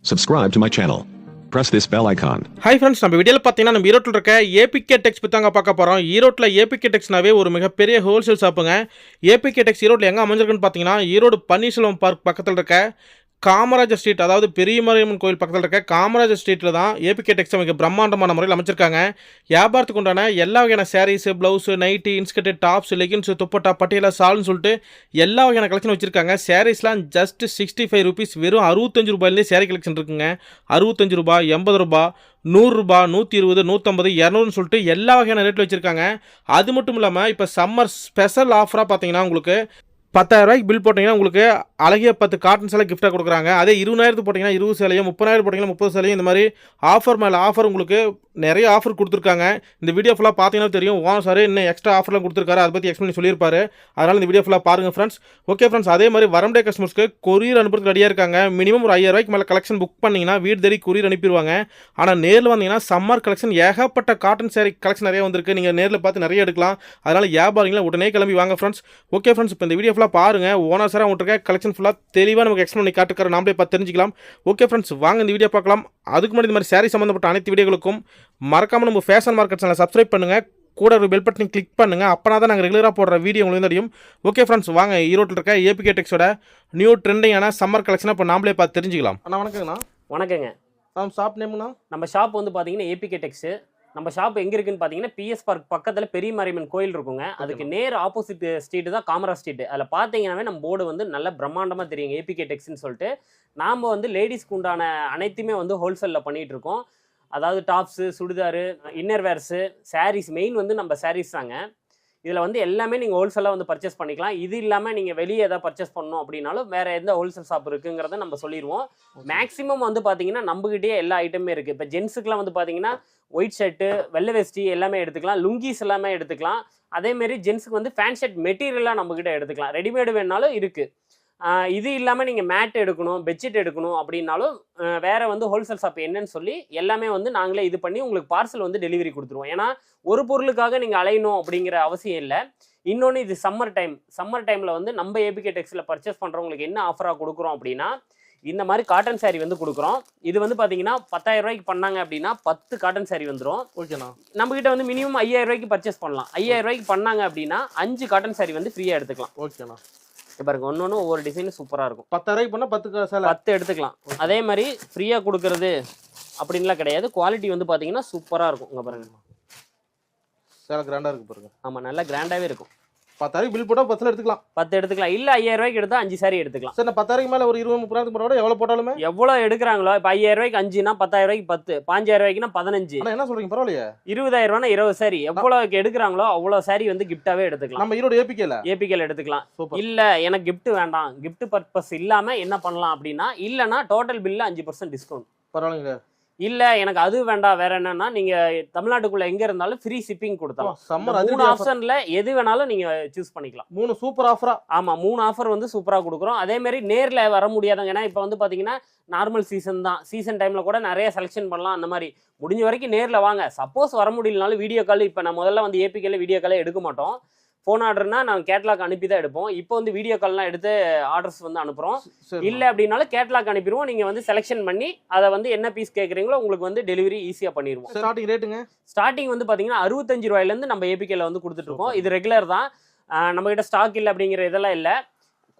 Subscribe to my channel. Press this bell icon. Hi friends, நம்ம வீடியோவில் பார்த்தீங்கன்னா நம்ம ஈரோட்டில் இருக்க ஏபிகே டெக்ஸ் பற்றி தாங்க பார்க்க போகிறோம். ஈரோட்டில் ஏபிகே டெக்ஸ்னாவே ஒரு மிகப்பெரிய ஹோல்சேல் ஷாப்புங்க. ஏபிகே டெக்ஸ் ஈரோட்டில் எங்கே அமைஞ்சிருக்குன்னு பார்த்தீங்கன்னா ஈரோடு பன்னீர்செல்வம் பார்க் பக்கத்தில் இருக்க காமராஜர் ஸ்ட்ரீட், அதாவது பெரிய மாரியம்மன் கோயில் பக்கத்தில் இருக்க காமராஜர் ஸ்ட்ரீட்டில் தான் ஏபிகே டெக்ஸ் மிக பிரம்மாண்டமான முறையில் அமைச்சிருக்காங்க. வியாபாரத்துக்கு உண்டான எல்லா வகையான sarees, blouse, nightie, inskirt, tops, leggings, dupatta, Patiala, சால்னு சொல்லிட்டு எல்லா வகையான கலெக்ஷன் வச்சிருக்காங்க. சாரீஸ்லாம் ஜஸ்ட் 65 ருபீஸ், வெறும் 65 ரூபாயிலே சாரீ கலெக்ஷன் இருக்குங்க. 65 ரூபா, 80 ரூபா, 100 ரூபா, 120, 150, 200ன்னு சொல்லிட்டு எல்லா வகையான ரேட்டில் வச்சுருக்காங்க. அது மட்டும் இல்லாமல் இப்போ சம்மர் ஸ்பெஷல் ஆஃபராக பார்த்தீங்கன்னா உங்களுக்கு 10,000 ரூபாய்க்கு பில் போட்டிங்கன்னா உங்களுக்கு அழகிய 10 காட்டன் சேலை கிஃப்டாக கொடுக்குறாங்க. அதே 20,000 போட்டிங்கன்னா 20 சேலையும், 30,000 போட்டிங்கன்னா 30 சேலையும், இந்த மாதிரி ஆஃபர் மேலே ஆஃபர் உங்களுக்கு நிறைய ஆஃபர் கொடுத்துருக்காங்க. இந்த வீடியோ ஃபுல்லாக பார்த்தீங்கன்னா தெரியும். ஓனர் சார் இன்னும் எக்ஸ்ட்ரா ஆஃபர்லாம் கொடுத்துருக்காரு, அதை பற்றி எக்ஸ்பிளைன் சொல்லியிருப்பாரு. அதனால் இந்த வீடியோ ஃபுல்லாக பாருங்கள் ஃப்ரெண்ட்ஸ். ஓகே ஃப்ரெண்ட்ஸ், அதே மாதிரி வரம்டே கஸ்டமர்ஸ்க்கு கொரியர் அனுப்புறதுக்கு ரெடியாக இருக்காங்க. மினிமம் ஒரு 5,000 ரூபாய்க்கு மேலே கலெக்ஷன் புக் பண்ணிங்கன்னா வீடு தேடி கொரியர் அனுப்பிடுவாங்க. ஆனால் நேரில் வந்தீங்கன்னா சம்மர் கலெக்ஷன் ஏகப்பட்ட காட்டன் சேரீ கலெக்ஷன் நிறைய வந்திருக்கு. நீங்கள் நேரில் பார்த்து நிறைய எடுக்கலாம். அதனால் வியாபாரிகளை உடனே கிளம்பி வாங்க ஃப்ரெண்ட்ஸ். ஓகே ஃப்ரெண்ட்ஸ், இப்போ இந்த வீடியோ ஃபுல்லாக பாருங்கள். ஓனர் சார் அவங்கள்ட்ட கலெக்ஷன் ஃபுல்லாக தெளிவாக நமக்கு எக்ஸ்பிளைன் பண்ணி காட்டுக்கார, நாமளே பார்த்து தெரிஞ்சிக்கலாம். ஓகே ஃப்ரெண்ட்ஸ், வாங்க இந்த வீடியோ பார்க்கலாம். அதுக்கு முன்னாடி இந்த மாதிரி சாரீ சம்மந்தப்பட்ட அனைத்து வீடியோகளுக்கும் மறக்காமல் நம்ம ஃபேஷன் மார்க்கெட் சேனலை சப்ஸ்கிரைப் பண்ணுங்கள். கூட ஒரு பெல் பட்டனை கிளிக் பண்ணுங்கள். அப்போனா தான் நாங்கள் ரெகுலராக போடுற வீடியோ உங்களுக்கு தெரியும். ஓகே ஃப்ரெண்ட்ஸ், வாங்க ஈரோட்டில் இருக்க ஏபிகே டெக்ஸோட நியூ ட்ரெண்டிங்கான சம்மர் கலெக்ஷனை இப்போ நாமளே பார்த்து தெரிஞ்சிக்கலாம். அண்ணா வணக்கங்கண்ணா. வணக்கங்க. ஷாப் நேம்ண்ணா? நம்ம ஷாப் வந்து பார்த்தீங்கன்னா ஏபிகே டெக்ஸு. நம்ம ஷாப் எங்கே இருக்குன்னு பார்த்தீங்கன்னா பிஎஸ் பார்க் பக்கத்தில் பெரிய மாரியம்மன் கோயில் இருக்குங்க. அதுக்கு நேர் ஆப்போசிட் ஸ்ட்ரீட்டு தான் காமராஜ் ஸ்ட்ரீட். அதில் பார்த்தீங்கன்னாவே நம்ம போர்டு வந்து நல்ல பிரம்மாண்டமாக தெரியுங்க, ஏபிகே டெக்ஸ்ன்னு சொல்லிட்டு. நாம் வந்து லேடிஸ்க்கு உண்டான அனைத்துமே வந்து ஹோல்சேலில் பண்ணிகிட்டு இருக்கோம். அதாவது tops, churidar, inner wears, saris, main வந்து நம்ம சாரீஸ் தாங்க. இதில் வந்து எல்லாமே நீங்கள் ஹோல்சேலாக வந்து பர்ச்சேஸ் பண்ணிக்கலாம். இது இல்லாமல் நீங்கள் வெளியே எதாவது பர்ச்சேஸ் பண்ணணும் அப்படின்னாலும் வேறு எந்த ஹோல்சேல் ஷாப் இருக்குங்கிறத நம்ம சொல்லிடுவோம். மேக்ஸிமம் வந்து பார்த்தீங்கன்னா நம்மகிட்டே எல்லா ஐட்டமே இருக்குது. இப்போ ஜென்ஸுக்குலாம் வந்து பார்த்தீங்கன்னா ஒயிட் ஷர்ட்டு, வெள்ளை வேஷ்டி எல்லாமே எடுத்துக்கலாம். லுங்கீஸ் எல்லாமே எடுத்துக்கலாம். அதேமாரி ஜென்ஸுக்கு வந்து ஃபேன் ஷர்ட் மெட்டீரியலாக நம்மக்கிட்ட எடுத்துக்கலாம். ரெடிமேடு வேணாலும் இருக்குது. இது இல்லாமல் நீங்கள் மேட் எடுக்கணும், பெட்ஷீட் எடுக்கணும் அப்படின்னாலும் வேறு வந்து ஹோல்சேல் ஷாப் என்னன்னு சொல்லி எல்லாமே வந்து நாங்களே இது பண்ணி உங்களுக்கு பார்சல் வந்து டெலிவரி கொடுத்துருவோம். ஏன்னா ஒரு பொருளுக்காக நீங்கள் அலையணும் அப்படிங்கிற அவசியம் இல்லை. இன்னொன்று, இது சம்மர் டைமில் வந்து நம்ம ஏபிகே டெக்ஸில் பர்ச்சேஸ் பண்ணுறவங்களுக்கு என்ன ஆஃபராக கொடுக்குறோம் அப்படின்னா, இந்த மாதிரி காட்டன் சாரீ வந்து கொடுக்குறோம். இது வந்து பார்த்தீங்கன்னா 10,000 ரூபாய்க்கு பண்ணாங்க அப்படின்னா 10 காட்டன் சாரீ வந்துடும். ஓகேண்ணா. நம்மகிட்ட வந்து மினிமம் 5,000 ரூபாய்க்கு பர்ச்சேஸ் பண்ணலாம். 5,000 ரூபாய்க்கு பண்ணாங்க அப்படின்னா 5 காட்டன் சாரீ வந்து ஃப்ரீயாக எடுத்துக்கலாம். ஓகேண்ணா. பாருங்க, ஒன்று ஒவ்வொரு டிசைனும் சூப்பராக இருக்கும். 10,000 ரூபாய்க்கு பண்ணால் 10 எடுத்துக்கலாம். அதே மாதிரி ஃப்ரீயாக கொடுக்கறது அப்படின்லாம் கிடையாது. குவாலிட்டி வந்து பார்த்தீங்கன்னா சூப்பராக இருக்கும். இங்கே பாருங்க, சேலை கிராண்டாக இருக்கு பாருங்க. ஆமாம், நல்லா கிராண்டாகவே இருக்கும். 10,000 பில் போட்டால் 10 எடுத்துக்கலாம். 10 எடுத்துக்கலாம். இல்லை 5,000 ரூபாய்க்கு எடுத்தால் 5 சாரி எடுத்துக்கலாம். சார், 10,000 மேலே ஒரு 20-30 போட எவ்வளோ போட்டாலுமே எவ்வளோ எடுக்கிறாங்களோ, இப்போ 5,000 ரூபாய்க்கு 5னா 10,000 ரூபாய்க்கு 10, 5,000 ரூபாய்க்குனா 15. என்ன சொல்றீங்க, பரவாயில்லையே. 20,000 ரூபாய்னா 20 சாரி. எவ்வளோக்கு எடுக்கிறாங்களோ அவ்வளோ சாரி வந்து கிஃப்டாகவே எடுத்துக்கலாம். நம்ம ஈரோடு ஏபிகேல எடுத்துக்கலாம். இல்லை எனக்கு கிஃப்ட் வேண்டாம், கிஃப்ட் பர்பஸ் இல்லாமல் என்ன பண்ணலாம் அப்படின்னா, இல்லைனா டோட்டல் பில்ல 5% டிஸ்கவுண்ட். பரவாயில்லைங்க. இல்லை எனக்கு அது வேண்டாம், வேற என்னன்னா நீங்கள் தமிழ்நாட்டுக்குள்ளே எங்கே இருந்தாலும் ஃப்ரீ ஷிப்பிங் கொடுத்தலாம். 3 ஆப்ஷனில் எது வேணாலும் நீங்கள் சூஸ் பண்ணிக்கலாம். 3 சூப்பர் ஆஃபரா? ஆமாம், 3 ஆஃபர் வந்து சூப்பராக கொடுக்குறோம். அதேமாரி நேரில் வர முடியாதுங்க. ஏன்னா இப்போ வந்து பார்த்தீங்கன்னா நார்மல் சீசன் தான். சீசன் டைமில் கூட நிறைய செலெக்ஷன் பண்ணலாம். அந்த மாதிரி முடிஞ்ச வரைக்கும் நேரில் வாங்க. சப்போஸ் வர முடியலனாலும் வீடியோ கால், இப்போ நான் முதல்ல வந்து ஏபிகேல வீடியோ காலே எடுக்க மாட்டோம். ஃபோன் ஆர்டர்னா நாங்கள் கேட்லாக் அனுப்பி தான் எடுப்போம். இப்போ வந்து வீடியோ கால்லாம் எடுத்து ஆர்டர்ஸ் வந்து அனுப்புகிறோம். இல்லை அப்படின்னாலும் கேட்லாக் அனுப்பிடுவோம். நீங்கள் வந்து செலெக்ஷன் பண்ணி அதை வந்து என்ன பீஸ் கேட்குறீங்களோ உங்களுக்கு வந்து டெலிவரி ஈஸியாக பண்ணிடுவோம். ஸ்டார்டிங் ரேட்டுங்க? ஸ்டார்டிங் வந்து பார்த்தீங்கன்னா 65 ரூபாயிலேருந்து நம்ம ஏபிகேல வந்து கொடுத்துட்ருக்கோம். இது ரெகுலர் தான். நம்மகிட்ட ஸ்டாக் இல்லை அப்படிங்கிற இதெல்லாம் இல்லை.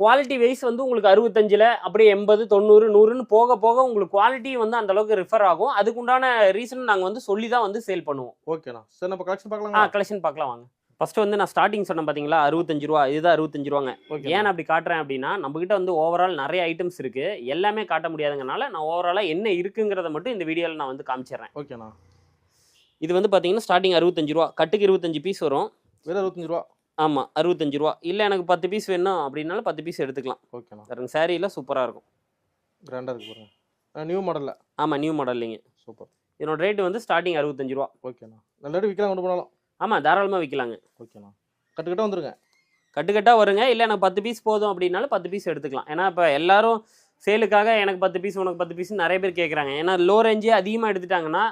குவாலிட்டி வைஸ் வந்து உங்களுக்கு 65ல் அப்படியே 80, 90, 100ன்னு போக போக உங்களுக்கு குவாலிட்டி வந்து அந்த அளவுக்கு ரிஃபர் ஆகும். அதுக்குண்டான ரீசன் நாங்கள் வந்து சொல்லி தான் வந்து சேல் பண்ணுவோம். ஓகேண்ணா. சார், நம்ம கலெக்ஷன் பார்க்கலாம். கலெக்ஷன் பார்க்கலாம் வாங்க. ஃபர்ஸ்ட் வந்து நான் ஸ்டார்டிங் சொன்னேன் பார்த்தீங்களா, 65 ரூபா. இதுதான் 65 ரூபாங்க. ஏன் அப்படி காட்டுறேன் அப்படின்னா, நம்மகிட்ட வந்து ஓவரால் நிறைய ஐட்டம்ஸ் இருக்கு. எல்லாமே காட்ட முடியாதுங்கனால நான் ஓவராலாக என்ன இருக்குங்கிறத மட்டும் இந்த வீடியோவில் நான் வந்து காமிச்சிடுறேன். ஓகேண்ணா. இது வந்து பார்த்தீங்கன்னா ஸ்டார்டிங் 65 ரூபா. கட்டுக்கு 25 பீஸ் வரும். வெறும் 65 ரூபா? ஆமாம், 65 ரூபா. இல்லை எனக்கு 10 பீஸ் வேணும் அப்படின்னாலும் 10 பீஸ் எடுத்துக்கலாம். ஓகேண்ணா. பாருங்க, சாரீலாம் சூப்பராக இருக்கும். கிராண்டாக இருக்கு பாருங்க. நியூ மாடலில்? ஆமாம், நியூ மாடல்லிங்க. சூப்பர். என்னோட ரேட்டு வந்து ஸ்டார்டிங் 65 ரூபா. ஓகேண்ணா. நல்ல ரேட்டு விற்கலாம், கொண்டு போனாலும்? ஆமாம், தாராளமாக விற்கலாங்க. ஓகேண்ணா. கட்டுக்கட்டாக வந்துருங்க. கட்டுக்கட்டாக வருங்க. இல்லை எனக்கு 10 பீஸ் போதும் அப்படின்னாலும் 10 பீஸ் எடுத்துக்கலாம். ஏன்னா இப்போ எல்லாரும் சேலுக்காக எனக்கு 10 பீஸ் உனக்கு 10 பீஸ் நிறைய பேர் கேட்குறாங்க. ஏன்னா லோ ரேஞ்சே அதிகமாக எடுத்துட்டாங்கன்னா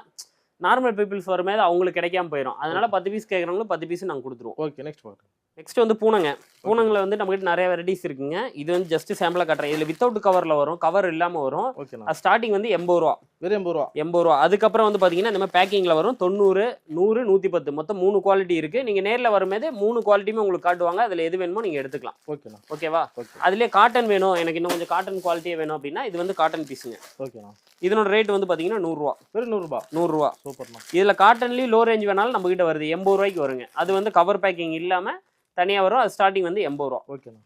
நார்மல் பீப்புள்ஸ் வரும்போது அவங்களுக்கு கிடைக்காம போயிடும். அதனால 10 பீஸ் கேட்குறவங்களும் 10 பீஸ் நாங்கள் கொடுத்துருவோம். ஓகே, நெக்ஸ்ட் பார்க்குறேன். நெக்ஸ்ட் வந்து பூனங்க. பூனங்களை வந்து நம்மகிட்ட நிறைய வெரைட்டிஸ் இருக்குங்க. இது வந்து ஜஸ்ட் சாம்பிளா காட்டுறேன். இதுல வித்தவுட் கவர்ல வரும், கவர் இல்லாம வரும். ஓகேண்ணா. ஸ்டார்டிங் வந்து 80 ரூபா. வெறும் 80 ரூபா. 80 ரூபா. அதுக்கப்புறம் வந்து பாத்தீங்கன்னா இந்த மாதிரி பேக்கிங்ல வரும் 90, 100, 110 மொத்தம் 3 குவாலிட்டி இருக்கு. நீங்க நேர்ல வரும்போது 3 குவாலிட்டியுமே உங்களுக்கு காட்டுவாங்க. அதுல எது வேணுமோ நீங்க எடுத்துக்கலாம். ஓகேண்ணா. ஓகேவா? அதுலயே காட்டன் வேணும், எனக்கு இன்னும் கொஞ்சம் காட்டன் குவாலிட்டியே வேணும் அப்படின்னா இது வந்து காட்டன் பீஸுங்க. ஓகேண்ணா. இதனோட ரேட் வந்து பாத்தீங்கன்னா 100 ரூபா. வெறும் 100 ரூபா. 100 ரூபா. சூப்பர்ண்ணா. இதுல காட்டன்லயும் லோ ரேஞ்ச் வேணாலும் நம்ம கிட்ட வருது 80 ரூபாய்க்கு வருங்க. அது வந்து கவர் பேக்கிங் இல்லாம தனியா வரும். அது ஸ்டார்டிங் வந்து 80 ரூபா. ஓகேண்ணா.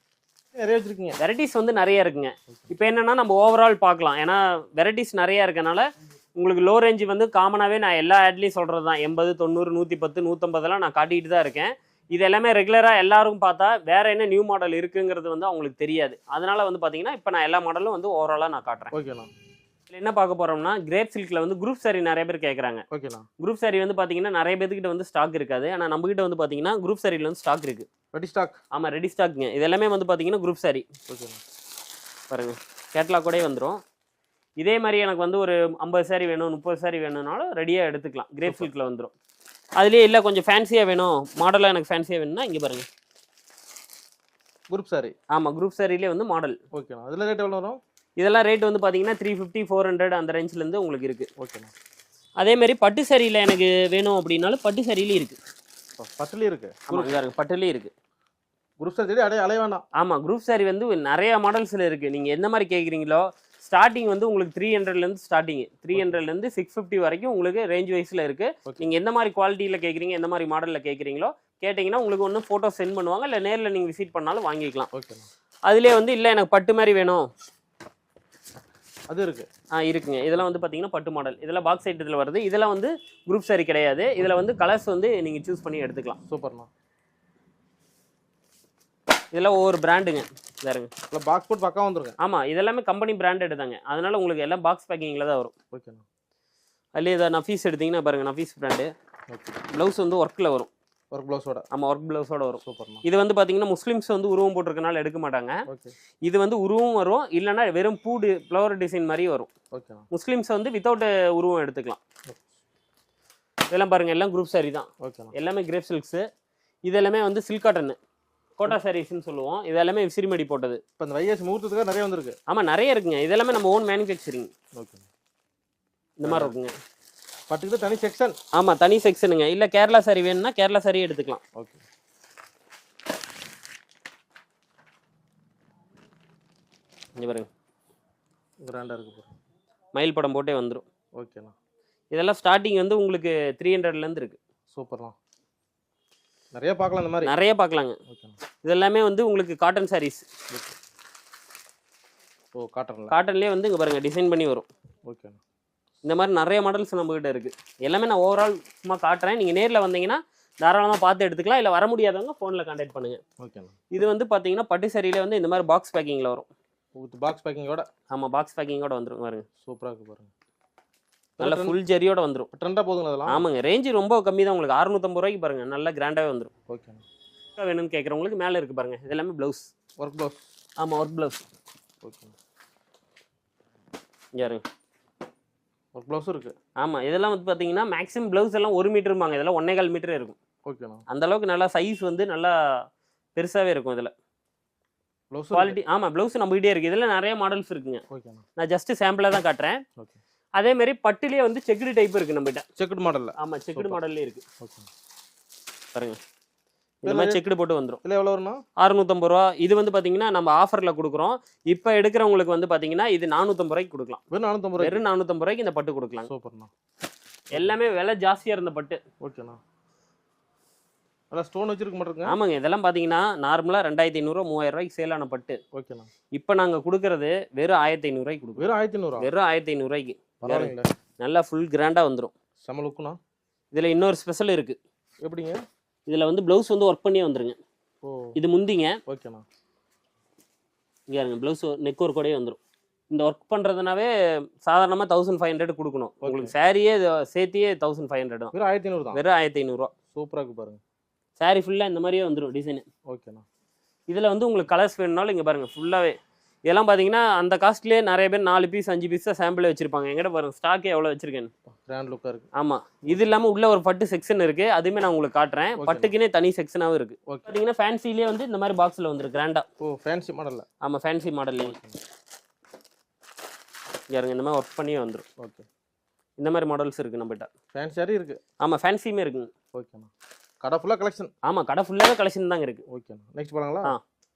நிறைய வச்சிருக்கீங்க. வெரைட்டிஸ் வந்து நிறைய இருக்குங்க. இப்போ என்னன்னா நம்ம ஓவரால் பார்க்கலாம். ஏன்னா வெரைட்டிஸ் நிறைய இருக்கனால உங்களுக்கு லோ ரேஞ்ச் வந்து காமனாகவே நான் எல்லா ஆட்லேயும் சொல்கிறது தான் 80, 90, 110, 150 நான் காட்டிகிட்டு தான் இருக்கேன். இது எல்லாமே ரெகுலராக எல்லாரும் பார்த்தா வேற என்ன நியூ மாடல் இருக்குங்கிறது வந்து அவங்களுக்கு தெரியாது. அதனால வந்து பார்த்தீங்கன்னா இப்போ நான் எல்லா மாடலும் வந்து ஓவராலாக நான் காட்டுறேன். ஓகேண்ணா. என்ன பார்க்க போறோம்னா கிரேப் சில்க்ல வந்து குரூப் சாரி நிறைய பேர் கேட்குறாங்க. ஓகேண்ணா. குரூப் சாரி வந்து பார்த்தீங்கன்னா நிறைய பேர்கிட்ட வந்து ஸ்டாக் இருக்காது. ஆனால் நம்ம கிட்ட வந்து பார்த்தீங்கன்னா குரூப் சாரியில் வந்து ஸ்டாக் இருக்கு. Ready stock. ஆமாம், ரெடி ஸ்டாக்ங்க. இது எல்லாமே வந்து பார்த்தீங்கன்னா குரூப் சாரி. ஓகேண்ணா. பாருங்க, கேட்லாக் கூட வந்துடும். இதே மாதிரி எனக்கு வந்து ஒரு 50 சாரி வேணும், 30 சாரி வேணும்னாலும் ரெடியாக எடுத்துக்கலாம். கிரேப் சில்கில் வந்துடும். அதுலேயே இல்லை கொஞ்சம் ஃபேன்சியாக வேணும், மாடலாக எனக்கு ஃபேன்சியாக வேணும்னா இங்கே பாருங்க குரூப் சாரி. ஆமாம், குரூப் சாரிலே வந்து மாடல். ஓகேண்ணா. அதில் ரேட் எவ்வளோ வரும்? இதெல்லாம் ரேட் வந்து பார்த்தீங்கன்னா 350, 400 அந்த ரேஞ்சிலேருந்து உங்களுக்கு இருக்குது. ஓகேண்ணா. அதேமாரி பட்டு சாரியில் எனக்கு வேணும் அப்படின்னாலும் பட்டு சாரியிலே இருக்குது. பட்டுலேயும் இருக்குது. ஆமாம், இங்கே இருக்குது, பட்டுலேயும் இருக்குது. குரூப் சாரி அலைய வேணாம். ஆமாம், குரூப் சாரி வந்து நிறைய மாடல்ஸில் இருக்குது. நீங்கள் எந்த மாதிரி கேட்குறீங்களோ ஸ்டார்டிங் வந்து உங்களுக்கு 300லேருந்து ஸ்டார்டிங் 300லேருந்து 650 வரைக்கும் உங்களுக்கு ரேஞ்ச் வைஸில் இருக்குது. நீங்கள் எந்த மாதிரி குவாலிட்டியில் கேட்குறீங்க, எந்த மாதிரி மாடலில் கேட்குறீங்களோ கேட்டிங்கன்னா உங்களுக்கு ஒன்று ஃபோட்டோ சென்ட் பண்ணுவாங்க. இல்லை நேரில் நீங்கள் விசிட் பண்ணாலும் வாங்கிக்கலாம். ஓகேண்ணா. அதுலேயே வந்து இல்லை எனக்கு பட்டு மாதிரி வேணும் அது இருக்கு. இருக்குங்க. இதெல்லாம் வந்து பார்த்தீங்கன்னா பட்டு மாடல். இதெல்லாம் பாக்ஸ் சைட் இதில் வருது. இதெல்லாம் வந்து குரூப் சாரி கிடையாது. இதில் வந்து கலர்ஸ் வந்து நீங்கள் சூஸ் பண்ணி எடுத்துக்கலாம். சூப்பர்ண்ணா. இதெல்லாம் ஒவ்வொரு பிராண்டுங்க. வேறுங்க இல்லை பாக்ஸ் போட்டு பக்கம் வந்துருங்க. ஆமாம், இதெல்லாமே கம்பெனி பிராண்டட் தாங்க. அதனால உங்களுக்கு எல்லாம் பாக்ஸ் பேக்கிங்கில் தான் வரும். ஓகேண்ணா. அதுலேயே இதை நஃபீஸ் எடுத்திங்கன்னா பாருங்கள், நஃபீஸ் பிராண்டு. ப்ளவுஸ் வந்து ஒர்க்கில் வரும். ஒர்க் ப்ளவுஸோட. ஆமாம், ஒர்க் ப்ளவுஸோட வரும். சூப்பர்ண்ணா. இது வந்து பார்த்தீங்கன்னா முஸ்லீம்ஸ் வந்து உருவம் போட்டிருக்கனால எடுக்க மாட்டாங்க. ஓகே. இது வந்து உருவம் வரும், இல்லைன்னா வெறும் பூடு ஃப்ளவர் டிசைன் மாதிரி வரும். ஓகேண்ணா. முஸ்லீம்ஸ் வந்து வித்தவுட் உருவம் எடுத்துக்கலாம். இதெல்லாம் பாருங்கள், எல்லாம் குரூப் சாரி தான். ஓகேண்ணா. எல்லாமே கிரேப் சில்க்ஸு. இது எல்லாமே வந்து சில்க் காட்டனு, கோட்டா சாரீஸ்ன்னு சொல்லுவோம். இது எல்லாமே விசிறிமடி போட்டது. இப்போ இந்த வைஎஸ் முகூர்த்தத்துக்காக நிறைய வந்திருக்கு. ஆமாம், நிறைய இருக்குங்க. இது எல்லாமே நம்ம ஓன் மேனுஃபேக்சரிங். ஓகே. இந்த மாதிரி இருக்குங்க. பட்டுக்கு தனி செக்ஷன். ஆமாம், தனி செக்ஷனுங்க. இல்லை கேரளா சாரி வேணும்னா கேரளா சாரி எடுத்துக்கலாம். ஓகே. இங்கே பாருங்க, கிராண்டாக இருக்கு. மயில் படம் போட்டே வந்துடும். ஓகேண்ணா. இதெல்லாம் ஸ்டார்டிங் வந்து உங்களுக்கு 300லேருந்து இருக்குது. சூப்பர்ண்ணா. நிறைய பார்க்கலாம், இந்த மாதிரி நிறைய பார்க்கலாங்க. ஓகேண்ணா. இது எல்லாமே வந்து உங்களுக்கு காட்டன் சாரீஸ். ஓ, காட்டன்லேயே வந்து இங்கே பாருங்கள் டிசைன் பண்ணி வரும். ஓகேண்ணா. இந்த மாதிரி நிறைய மாடல்ஸ் நம்மகிட்ட இருக்குது. எல்லாமே நான் ஓவரால் சும்மா காட்டுறேன். நீங்கள் நேரில் வந்தீங்கன்னா தாராளமாக பார்த்து எடுத்துக்கலாம். இல்லை வர முடியாதவங்க ஃபோனில் கான்டாக்ட் பண்ணுங்கள். ஓகேண்ணா. இது வந்து பார்த்தீங்கன்னா பட்டு சாரியில் வந்து இந்த மாதிரி பாக்ஸ் பேக்கிங்கில் வரும். பாக்ஸ் பேக்கிங்கோட. ஆமாம், பாக்ஸ் பேக்கிங்கோட வந்துடும். பாருங்க, சூப்பராக இருக்குது பாருங்கள். நல்ல ஃபுல் ஜெரியோட வந்துடும். ட்ரெண்டாக போதுங்களா அதெல்லாம்? ஆமாங்க, ரேஞ்சு ரொம்ப கம்மி தான். உங்களுக்கு 650 ரூபாய்க்கு பாருங்கள், நல்லா கிராண்டாகவே வந்துடும். ஓகேண்ணா. வேணும்னு கேட்குறவங்களுக்கு மேலே இருக்குது பாருங்கள். இது எல்லாமே ப்ளவுஸ். Work blouse. ஆமாம், ஒர்க் ப்ளவுஸ். ஓகேண்ணா. இங்கே பாருங்க, ஒர்க் ப்ளவுஸும் இருக்குது. ஆமாம், இதெல்லாம் வந்து பார்த்தீங்கன்னா மேக்ஸிமம் ப்ளவுஸ் எல்லாம் 1 மீட்டருமாங்க. இதெல்லாம் 1.25 மீட்டர் இருக்கும். ஓகேண்ணா. அந்த அளவுக்கு நல்லா சைஸ் வந்து நல்லா பெருசாகவே இருக்கும். இதில் ப்ளவுஸ் குவாலிட்டி. ஆமாம், ப்ளவுஸ் நம்மகிட்டே இருக்குது. இதில் நிறைய மாடல்ஸ் இருக்குங்க. ஓகேண்ணா. நான் ஜஸ்ட் சாம்பிளாக தான் காட்டுறேன். ஓகே. அதேமாரி பட்டுலேயே வந்து செக்குடு டைப் இருக்குது நம்மகிட்ட. செக்குடு மாடலில். ஆமாம், செக்குடு மாடல்லே இருக்குது. ஓகே. பாருங்க, இந்த மாதிரி செக்குடு போட்டு வந்துடும். இல்லை எவ்வளோ வரும்னா? 650 ரூபா. இது வந்து பார்த்தீங்கன்னா நம்ம ஆஃபரில் கொடுக்குறோம். இப்போ எடுக்கிறவங்களுக்கு வந்து பார்த்தீங்கன்னா இது 450 ரூபாய்க்கு கொடுக்கலாம். வெறும் 450 ரூபாய். வெறும் 450 ரூபாய்க்கு இந்த பட்டு கொடுக்கலாம். சூப்பர்ண்ணா. எல்லாமே விலை ஜாஸ்தியாக இருந்த பட்டு. ஓகேண்ணா. நல்லா ஸ்டோன் வச்சிருக்க மாட்டிருங்க. ஆமாங்க, இதெல்லாம் பார்த்தீங்கன்னா நார்மலாக 2500, 3000 ரூபாய்க்கு சேலான பட்டு. ஓகேண்ணா. இப்போ நாங்கள் கொடுக்குறது வெறும் 1500 ரூபாய்க்கு கொடுக்குறோம். வெறும் 1500. வெறும் 1500 ரூபாய்க்கு. பரவாயில்லைங்களா? நல்லா ஃபுல் கிராண்டாக வந்துடும். செம லுக்குண்ணா. இதில் இன்னொரு ஸ்பெஷல் இருக்குது. எப்படிங்க? இதில் வந்து ப்ளவுஸ் வந்து ஒர்க் பண்ணியே வந்துருங்க. ஓ, இது முந்திங்க. ஓகேண்ணா. இங்கே இருங்க, ப்ளவுஸ் நெக் ஒர்க் கூடயே வந்துடும். இந்த ஒர்க் பண்ணுறதுனாவே சாதாரணமாக 1500 கொடுக்கணும். உங்களுக்கு சாரியே சேர்த்தியே 1500 தான். வெறும் 1500 தான். வெறும் 1500 ரூபா. சூப்பராக இருக்கு பாருங்க. சாரி ஃபுல்லாக இந்த மாதிரியே வந்துடும் டிசைனு. ஓகேண்ணா. இதில் வந்து உங்களுக்கு கலர்ஸ் வேணும்னாலும் இங்கே பாருங்கள் ஃபுல்லாகவே. இதெல்லாம் பார்த்தீங்கன்னா அந்த காஸ்ட்லேயே நிறைய பேர் 4 பீஸ் 5 பீஸ் தான் சாம்பிளே வச்சிருப்பாங்க. எங்கிட்ட பாருங்கள் ஸ்டாக்கே எவ்வளோ வச்சிருக்கேன். கிராண்ட் லுக்கா இருக்கு. ஆமா, இது இல்லாம உள்ள ஒரு பட்டு செக்ஷன் இருக்கு, அதுமே நான் உங்களுக்கு காட்டுறேன். பட்டுக்குனே தனி செக்ஷனாவும் இருக்கு. பாத்தீங்கன்னா ஃபேன்சிலே வந்து இந்த மாதிரி பாக்ஸ்ல வந்துருக்கு கிராண்டா. ஓ ஃபேன்சி மாடல்ல. ஆமா ஃபேன்சி மாடல்ல யாருங்க இந்த மாதிரி ஒர்க் பண்ணி வந்துரும். ஓகே, இந்த மாதிரி மாடல்ஸ் இருக்கு நம்மகிட்ட. ஃபேன்சி சாரி இருக்கு. ஆமா ஃபேன்சியுமே இருக்குங்க. ஓகேண்ணா, கடை ஃபுல்லா கலெக்ஷன். ஆமா கடை ஃபுல்லாவே கலெக்ஷன் தாங்க இருக்கு. ஓகேண்ணா, நெக்ஸ்ட் போலாங்களா?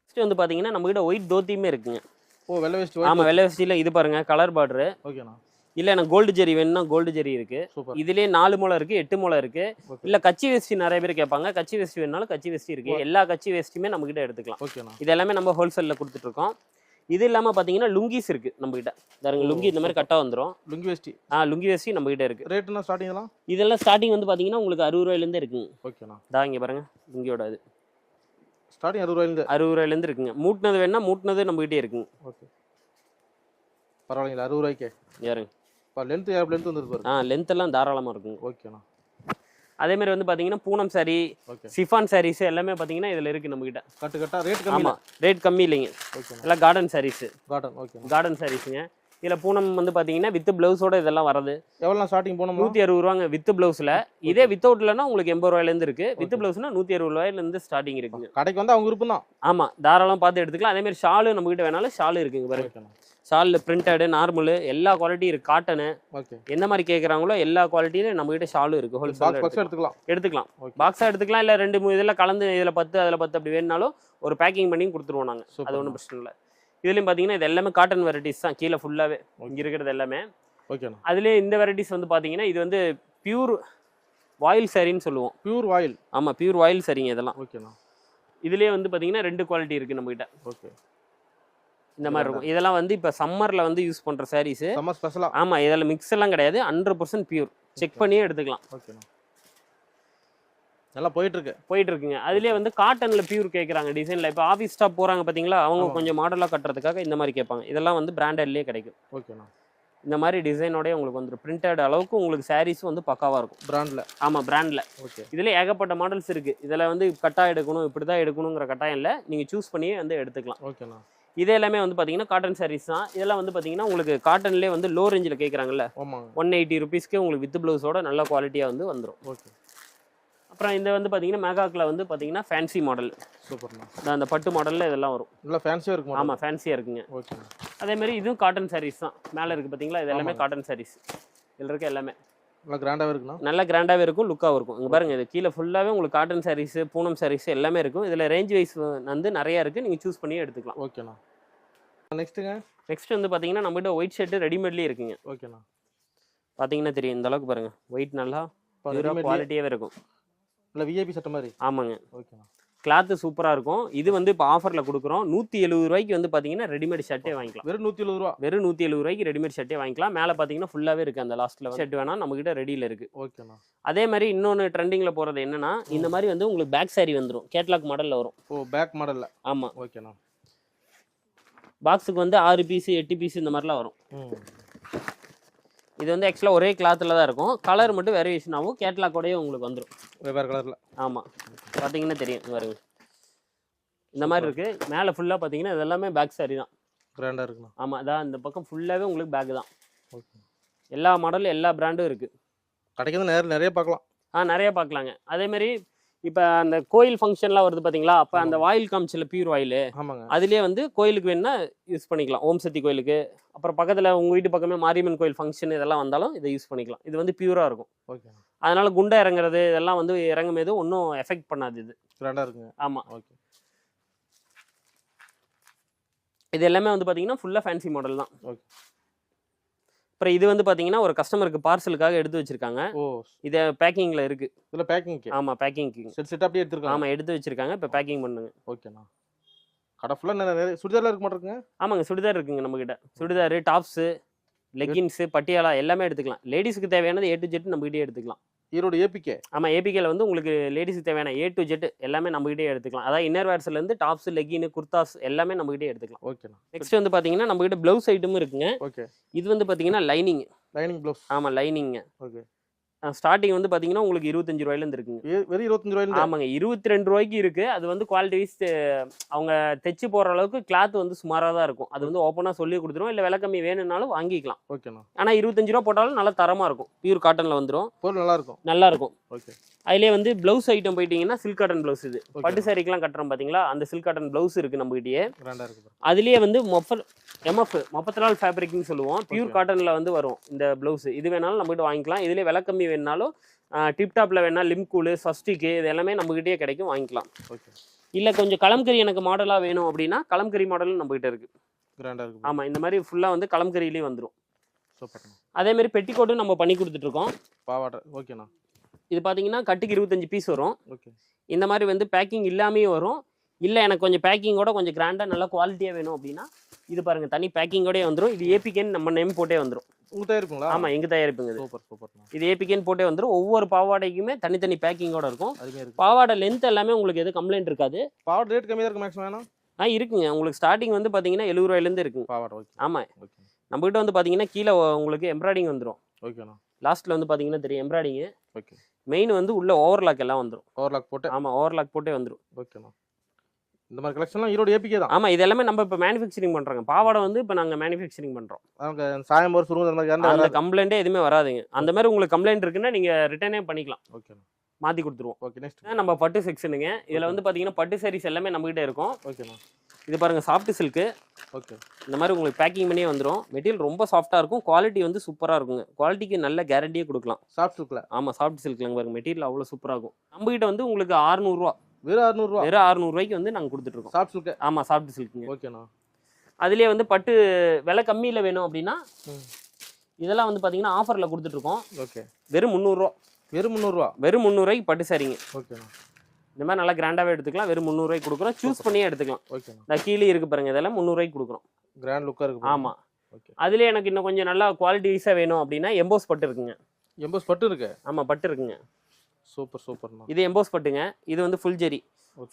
நெக்ஸ்ட் வந்து பாத்தீங்கன்னா நம்மகிட்ட ஒயிட் தோத்தியுமே இருக்குங்க. ஓ வெள்ளை வெஸ்ட். ஆமா வெள்ளை வெஸ்டில இது பாருங்க கலர் பார்டர். ஓகேண்ணா. இல்ல எனக்கு கோல்டு ஜெரி வேணும்னா கோல்டு ஜெரி இருக்கு. இதுலயே 4 முளை இருக்கு, 8 முளை இருக்கு. இல்ல கச்சி வேஷ்டி நிறைய பேர் கேட்பாங்க, கச்சி வேஷ்டி வேணும்னாலும் கச்சி வேஷ்டி இருக்கு. எல்லா கச்சி வேஷ்டியுமே நம்ம கிட்ட எடுத்துக்கலாம். ஓகேண்ணா. இது எல்லாமே நம்ம ஹோல்சேல்ல கொடுத்துட்டு இருக்கோம். இது இல்லாம பாத்தீங்கன்னா லுங்கிஸ் இருக்கு நம்ம கிட்ட. பாருங்க லுங்கி இந்த மாதிரி கட்டா வந்துரும். லுங்கி வேஷ்டி. லுங்கி வேஷ்டி நம்ம கிட்ட இருக்கு. ரேட்னா ஸ்டார்டிங்லாம் இதெல்லாம் ஸ்டார்டிங் வந்து பாத்தீங்கன்னா உங்களுக்கு 60 ரூபாயில இருந்து இருக்குங்க. ஓகேண்ணா. இங்க பாருங்க லுங்கியோட இது ஸ்டார்டிங் 60 ரூபாயில இருந்து 60 ரூபாயில இருந்து இருக்குங்க. மூட்னது வேணா மூட்னது நம்ம கிட்டே இருக்குங்க. ஓகே பரவாயில்லைங்களா 60 ரூபாய்க்கு? யாருங்க லென்த் யார் லென்த் வந்துருக்கு? லென்த் எல்லாம் தாராளமா இருக்குங்க. ஓகேண்ணா. அதே மாதிரி வந்து பாத்தீங்கன்னா பூனம் சாரி, சிஃபான் சாரீஸ் எல்லாமே பாத்தீங்கன்னா இதுல இருக்கு நம்ம கிட்ட. கட்டு கட்டா ரேட் கம்மி. ஆமா ரேட் கம்மி இல்லைங்க. எல்லாம் cotton sarees. Cotton. Okay cotton சாரீஸ்ங்க. இதுல பூனம் வந்து பாத்தீங்கன்னா வித் பிளவுஸோட இதெல்லாம் வரது. எவ்வளவு ஸ்டார்டிங் பூனம்? 160 ரூபாங்க வித் பிளவுஸ்ல. இதே வித்தவுட்லனா உங்களுக்கு 80 ரூபாயில இருந்து இருக்கு. வித் பிளவுஸ்னா 160 ரூபாயில இருந்து ஸ்டார்டிங் இருக்குங்க. கடைக்கு வந்து அவங்க விருப்பம் தான். ஆமா தாராளமா பார்த்து எடுத்துக்கலாம். அதே மாதிரி ஷால் நம்ம கிட்ட வேணாலும் ஷால் இருக்குங்க பாருங்க. ஷாலில் பிரிண்டடு நார்மலு எல்லா குவாலிட்டி இருக்குது. காட்டனு எந்த மாதிரி கேட்குறாங்களோ எல்லா குவாலிட்டியிலும் நம்மகிட்ட ஷாலும் இருக்குது. ஹோல்சேல் எடுத்துக்கலாம். பாக்ஸாக எடுத்துக்கலாம். இல்லை 2-3 இதெல்லாம் கலந்து இதில் 10 அதில் 10 அப்படி வேணுனாலும் ஒரு பேக்கிங் பண்ணி கொடுத்துருவோம் நாங்கள். அது ஒன்றும் பிரச்சனை இல்லை. இதுலேயும் பார்த்தீங்கன்னா இது எல்லாமே காட்டன் வெரைட்டிஸ் தான். கீழே ஃபுல்லாகவே இங்கே இருக்கிறது எல்லாமே. ஓகேண்ணா. அதுலேயே இந்த வெரைட்டிஸ் வந்து பார்த்தீங்கன்னா இது வந்து பியூர் வாயில் சாரின்னு சொல்லுவோம். பியூர் வாயில். ஆமாம் பியூர் வாயில் சாரிங்க இதெல்லாம். ஓகேண்ணா. இதுலேயே வந்து பார்த்தீங்கன்னா 2 குவாலிட்டி இருக்குது நம்மகிட்ட. ஓகே இந்த மாதிரி இருக்கும். இதெல்லாம் வந்து இப்போ சம்மரில் வந்து யூஸ் பண்ணுற சாரீஸ். சம்மர் ஸ்பெஷலா? ஆமாம் இதெல்லாம் மிக்ஸ் எல்லாம் கிடையாது. 100% பியூர். செக் பண்ணியே எடுத்துக்கலாம். ஓகேண்ணா. நல்லா போயிட்டு இருக்குங்க. அதுலேயே வந்து காட்டனில் பியூர் கேட்குறாங்க டிசைனில். இப்போ ஆஃபீஸ் ஸ்டாப் போகிறாங்க பார்த்தீங்களா, அவங்க கொஞ்சம் மாடலாக கட்டுறதுக்காக இந்த மாதிரி கேட்பாங்க. இதெல்லாம் வந்து பிராண்டட்லேயே கிடைக்கும். ஓகேண்ணா. இந்த மாதிரி டிசைனோடய உங்களுக்கு வந்துடும். பிரிண்டட் அளவுக்கு உங்களுக்கு சாரீஸ் வந்து பக்காவாக இருக்கும் பிராண்டில். ஆமாம் பிராண்டில். ஓகே இதில் ஏகப்பட்ட மாடல்ஸ் இருக்குது. இதில் வந்து கட்டாக எடுக்கணும் இப்படி தான் எடுக்கணுங்கிற கட்டாயம் இல்லை. நீங்கள் சூஸ் பண்ணியே வந்து எடுத்துக்கலாம். ஓகேண்ணா. இது எல்லாமே வந்து பார்த்தீங்கன்னா காட்டன் சாரீஸ் தான். இதெல்லாம் வந்து பார்த்தீங்கன்னா உங்களுக்கு காட்டன்லேயே வந்து லோ ரேஞ்சில் கேட்குறாங்கல்ல, 180 ருபீஸ்க்கு உங்களுக்கு வித் ப்ளவுஸோட நல்ல குவாலிட்டியாக வந்து வந்துடும். ஓகே. அப்புறம் இந்த வந்து பார்த்தீங்கன்னா மெகாக்கில் வந்து பார்த்தீங்கன்னா ஃபேன்சி மாடல். சூப்பர்ண்ணா. அந்த பட்டு மாடலில் இதெல்லாம் வரும். நல்லா ஃபேன்சியாக இருக்கும். ஆமாம் ஃபேன்சியாக இருக்குங்க. ஓகே. அதேமாதிரி இதுவும் காட்டன் சாரீஸ் தான். மேலே இருக்குது பார்த்தீங்களா, இது எல்லாமே காட்டன் சாரீஸ். இதில் இருக்க எல்லாமே நல்லா கிராண்டாகவே இருக்குண்ணா. நல்லா கிராண்டாகவே இருக்கும், லுக்காகவும் இருக்கும். இங்கே பாருங்கள், இது கீழே ஃபுல்லாகவே உங்களுக்கு காட்டன் சாரீஸ், பூனம் சாரீஸ் எல்லாமே இருக்கும். இதில் ரேஞ்ச் வைஸ் வந்து நிறையா இருக்குது. நீங்கள் சூஸ் பண்ணியே எடுத்துக்கலாம். ஓகேண்ணா. நெக்ஸ்ட் வந்து பார்த்தீங்கன்னா நம்மகிட்ட ஒயிட் ஷர்ட் ரெடிமேட்லேயே இருக்குங்க. ஓகேண்ணா. பார்த்தீங்கன்னா தெரியும் இந்த அளவுக்கு பாருங்கள். ஒயிட் நல்லா குவாலிட்டியாகவே இருக்கும். இல்லை விஐபி சட்டை மாதிரி. ஆமாங்க. ஓகேண்ணா. கிளாத்து சூப்பராக இருக்கும். இது வந்து இப்போ ஆஃபரில் கொடுக்குறோம். 170 ரூபாய்க்கு வந்து பார்த்தீங்கன்னா ரெடிமேட் ஷர்ட்டே வாங்கிக்கலாம். வெறும் 170 ரூபா. வெறும் 170 ரூபாய்க்கு ரெடிமேட் ஷர்ட்டே வாங்கிக்கலாம். மேலே பார்த்தீங்கன்னா ஃபுல்லாகவே இருக்குது. அந்த லாஸ்ட்டில் ஷர்ட் வேணால் நம்மகிட்ட ரெடியில் இருக்குது. ஓகேண்ணா. அதே மாதிரி இன்னொன்று ட்ரெண்டிங்கில் போகிறது என்னன்னா, இந்த மாதிரி வந்து உங்களுக்கு பேக் சாரி வந்துடும். கேட்லாக் மாடலில் வரும். ஓ பேக் மாடலில். ஆமாம். ஓகேண்ணா. பாக்ஸுக்கு வந்து 6 பீஸு 8 பீஸு இந்த மாதிரிலாம் வரும். இது வந்து ஆக்சுவலாக ஒரே கிளாத்தில் தான் இருக்கும். கலர் மட்டும் வேரியேஷன் ஆகும். கேட்லாக்கோடய உங்களுக்கு வந்துடும் வெவ்வேறு கலரில். ஆமாம் பார்த்தீங்கன்னா தெரியும் பாருங்க. இந்த மாதிரி இருக்குது. மேலே ஃபுல்லாக பார்த்தீங்கன்னா இது எல்லாமே பேக் சாரி தான். கிராண்டாக இருக்குண்ணா. ஆமாம் அதான் இந்த பக்கம் ஃபுல்லாகவே உங்களுக்கு பேக் தான். ஓகே. எல்லா மாடலும் எல்லா பிராண்டும் இருக்குது. கடைக்கு தான் நிறைய பார்க்கலாம். நிறைய பார்க்கலாங்க. அதேமாதிரி இப்போ அந்த கோயில் ஃபங்க்ஷன்லாம் வருது பார்த்தீங்களா, அப்போ அந்த வாயில் காமிச்சில் பியூர் வாயில். ஆமாங்க. அதுலேயே வந்து கோயிலுக்கு வேணுன்னா யூஸ் பண்ணிக்கலாம். ஓம் சக்தி கோயிலுக்கு, அப்புறம் பக்கத்தில் உங்கள் வீட்டு பக்கமே மாரியம்மன் கோயில் ஃபங்க்ஷன் இதெல்லாம் வந்தாலும் இதை யூஸ் பண்ணிக்கலாம். இது வந்து பியூராக இருக்கும். ஓகே. அதனால குண்டா இறங்குறது இதெல்லாம் வந்து இறங்கும் போது ஒன்றும் எஃபெக்ட் பண்ணாது. இது கிராண்டாக இருக்குங்க. ஆமாம். ஓகே. இது எல்லாமே வந்து பார்த்தீங்கன்னா ஃபுல்லாக ஃபேன்சி மாடல் தான். ஓகே. அப்புறம் இது வந்து பார்த்தீங்கன்னா ஒரு கஸ்டமருக்கு பார்சலுக்காக எடுத்து வச்சிருக்காங்க. ஓ இது பேக்கிங்கில் இருக்குது. இதில் பேக்கிங். ஆமாம் பேக்கிங்க்கு செட் அப்படியே எடுத்துருக்காங்க. ஆமாம் எடுத்து வச்சிருக்காங்க. இப்போ பேக்கிங் பண்ணுங்க. ஓகேண்ணா. கடை ஃபுல்லாக நிறைய சுடிதாரில் இருக்க மாட்டேங்குங்க. ஆமாங்க சுடிதார் இருக்குங்க நம்மக்கிட்ட. சுடிதார், டாப்ஸு, லெகின்ஸு, பட்டியாலா எல்லாமே எடுத்துக்கலாம். லேடிஸுக்கு தேவையானது A to Z நம்மகிட்டே எடுத்துக்கலாம். ஈரோடு ஏபிகே. ஆமாம் ஏபிகேல வந்து உங்களுக்கு லேடிஸுக்கு தேவையான A to Z எல்லாமே நம்மகிட்டே எடுத்துக்கலாம். அதாவது இன்னர் வேர்ஸ்லேருந்து டாப்ஸ், லெகின், குர்தாஸ் எல்லாமே நம்மகிட்டே எடுத்துக்கலாம். ஓகேண்ணா. நெக்ஸ்ட் வந்து பார்த்தீங்கன்னா நம்மகிட்ட ப்ளவுஸ் ஐட்டமும் இருக்குங்க. ஓகே. இது வந்து பார்த்தீங்கன்னா லைனிங் ப்ளவுஸ். ஆமாம் லைனிங்க. ஓகே. ஸ்டார்டிங் வந்து பாத்தீங்கன்னா உங்களுக்கு 25 ரூபாயிலேருந்து இருக்குங்க. வெறும் 25 ரூபாயில. ஆமாங்க, 22 ரூபாய்க்கு இருக்கு. அது வந்து குவாலிட்டி வைஸ் அவங்க தைச்சு போடுற அளவுக்கு கிளாத் வந்து சுமாராக தான் இருக்கும். அது வந்து ஓப்பனா சொல்லி கொடுத்துரும். இல்லை விலை கம்மி வேணும்னாலும் வாங்கிக்கலாம். ஓகேண்ணா. ஆனால் 25 ரூபா போட்டாலும் நல்லா தரமா இருக்கும். பியூர் காட்டன்ல வந்துடும். பொருள் நல்லா இருக்கும். நல்லா இருக்கும். ஓகே. அதுலேயே வந்து பிளவுஸ் ஐட்டம் போயிட்டீங்கன்னா சில்க் காட்டன் பிளவுஸ். இது பட்டு சாரிக்கெல்லாம் கட்டுறோம் பார்த்தீங்களா, அந்த சில்க் காட்டன் பிளவுஸ் இருக்கு நம்மகிட்டயே. அதுலேயே வந்து மொப்பத்தலால் ஃபேப்ரிக்னு சொல்லுவோம். பியூர் காட்டன்ல வந்து வரும் இந்த பிளவுஸ். இது வேணாலும் நம்மகிட்ட வாங்கிக்கலாம். இதுலேயே விலை கம்மி வேணுனாலும் டிப்டாப்ல வேணா லிம்கூலு சஸ்டிக்கு இது எல்லாமே நம்மகிட்டயே கிடைக்கும், வாங்கிக்கலாம். இல்லை கொஞ்சம் கலம்கரி எனக்கு மாடலாக வேணும் அப்படின்னா கலம்கரி மாடலும் நம்மகிட்ட இருக்கு. ஆமாம், இந்த மாதிரி ஃபுல்லாக வந்து கலம்கரியிலேயே வந்துடும். அதே மாதிரி பெட்டிக்கோட்டும் நம்ம பண்ணி கொடுத்துட்டு இருக்கோம். பாவாடை. ஓகேண்ணா. இது பார்த்தீங்கன்னா கட்டுக்கு 25 பீஸ் வரும். ஓகே. இந்த மாதிரி வந்து பேக்கிங் இல்லாமையும் வரும். இல்லை எனக்கு கொஞ்சம் பேக்கிங்கோட கொஞ்சம் கிராண்டாக நல்லா குவாலிட்டியாக வேணும் அப்படின்னா இது பாருங்க, தனி பேக்கிங்கோடய வந்துடும். இது ஏபிகேன்னு நம்ம நேம் போட்டே வந்துடும். உங்கள் தயாரிப்புங்களா? ஆமாம், எங்கள் தயாரிப்புங்க. Super super. இது ஏபிகேன்னு போட்டே வந்துடும். ஒவ்வொரு பாவாடைக்குமே தனித்தனி பேக்கிங்கோட இருக்கும். பாவாடை லென்த் எல்லாமே உங்களுக்கு எதுவும் கம்ப்ளைண்ட் இருக்காது. பாவாடை ரேட் கம்மியாக இருக்கும் மேக்ஸிமம். இருக்குங்க. உங்களுக்கு ஸ்டார்டிங் வந்து பார்த்தீங்கன்னா 70 ரூபாயிலேருந்து இருக்குங்க பாவாடை. ஆமாம், நம்மகிட்ட வந்து பார்த்தீங்கன்னா கீழே உங்களுக்கு எம்ப்ராய்டிங் வந்துடும். ஓகேண்ணா. லாஸ்ட்டில் வந்து பார்த்தீங்கன்னா தெரியும் எம்ப்ராய்டிங்கு. ஓகே. மெயின் வந்து உள்ள ஓவர்லாக் எல்லாம் வந்துடும். ஓவர்லாக் போட்டு. ஆமாம், ஓவர்லாக் போட்டே வந்துடும். ஓகேண்ணா. இந்த மாதிரி கலெக்ஷன்லாம் ஈரோடு ஏபிகே தான். ஆமாம், இது எல்லாமே நம்ம இப்போ மேனுஃபேக்சரிங் பண்ணுறோங்க. பாவாடை வந்து இப்போ நாங்கள் மேனுஃபேக்சரிங் பண்ணுறோம். அவங்க சாயம் ஒரு சுருங்க அந்த கம்ப்ளைண்ட்டே எதுவுமே வராதுங்க. அந்த மாதிரி உங்களுக்கு கம்ப்ளைண்ட் இருக்குன்னா நீங்கள் ரிட்டர்னே பண்ணிக்கலாம். ஓகே, மாற்றி கொடுத்துருவோம். ஓகே. நெக்ஸ்ட் நம்ம பட்டு செக்ஷனுங்க. இதில் வந்து பார்த்தீங்கன்னா பட்டு சாரீஸ் எல்லாமே நம்மகிட்ட இருக்கும். ஓகேண்ணா. இது பாருங்க, சாஃப்ட் சில்க்கு. ஓகே. இந்த மாதிரி உங்களுக்கு பேக்கிங் பண்ணியே வந்துடும். மெட்டீரியல் ரொம்ப சாஃப்டாக இருக்கும். குவாலிட்டி வந்து சூப்பராக இருக்குங்க. குவாலிட்டிக்கு நல்ல கேரண்டியே கொடுக்கலாம். சாஃப்ட் சில்க்ல. ஆமாம், சாஃப்ட் சில்க்ல பாருங்க, மெட்டீரியல் அவ்வளோ சூப்பராக இருக்கும். நம்மகிட்ட வந்து உங்களுக்கு 600 ரூபா. வெறும் 600 ரூபா. வெறும் 600 ரூபாய்க்கு வந்து நாங்கள் கொடுத்துட்டு இருக்கோம். Soft silk. ஆமாம், சாஃப்ட் சில்க்குங்க. ஓகேண்ணா. அதுலேயே வந்து பட்டு விலை கம்மியில் வேணும் அப்படின்னா இதெல்லாம் வந்து பார்த்தீங்கன்னா ஆஃபரில் கொடுத்துட்டு இருக்கோம். ஓகே. வெறும் 300 ரூபா. வெறும் 300 ரூபா. வெறும் 300 ரூபாய்க்கு பட்டு சாரிங்க. ஓகேண்ணா. இந்த மாதிரி நல்லா கிராண்டாகவே எடுத்துக்கலாம். வெறும் 300 ரூபாய்க்கு கொடுக்குறோம். சூஸ் பண்ணியே எடுத்துக்கலாம். ஓகே. இந்த கீழே இருக்கு பாருங்க, இதெல்லாம் 300 ரூபாய்க்கு கொடுக்குறோம். கிராண்ட் லுக்காக இருக்கு. ஆமாம். ஓகே. அதுலேயே எனக்கு இன்னும் கொஞ்சம் நல்லா குவாலிட்டி வைஸாக வேணும் அப்படின்னா எம்போஸ் பட்டு இருக்குங்க. எம்போஸ் பட்டு இருக்கு. ஆமாம், பட்டு இருக்குங்க. சூப்பர் சூப்பர்ண்ணா. இது எம்போஸ் பட்டுங்க. இது வந்து ஃபுல் ஜெரி.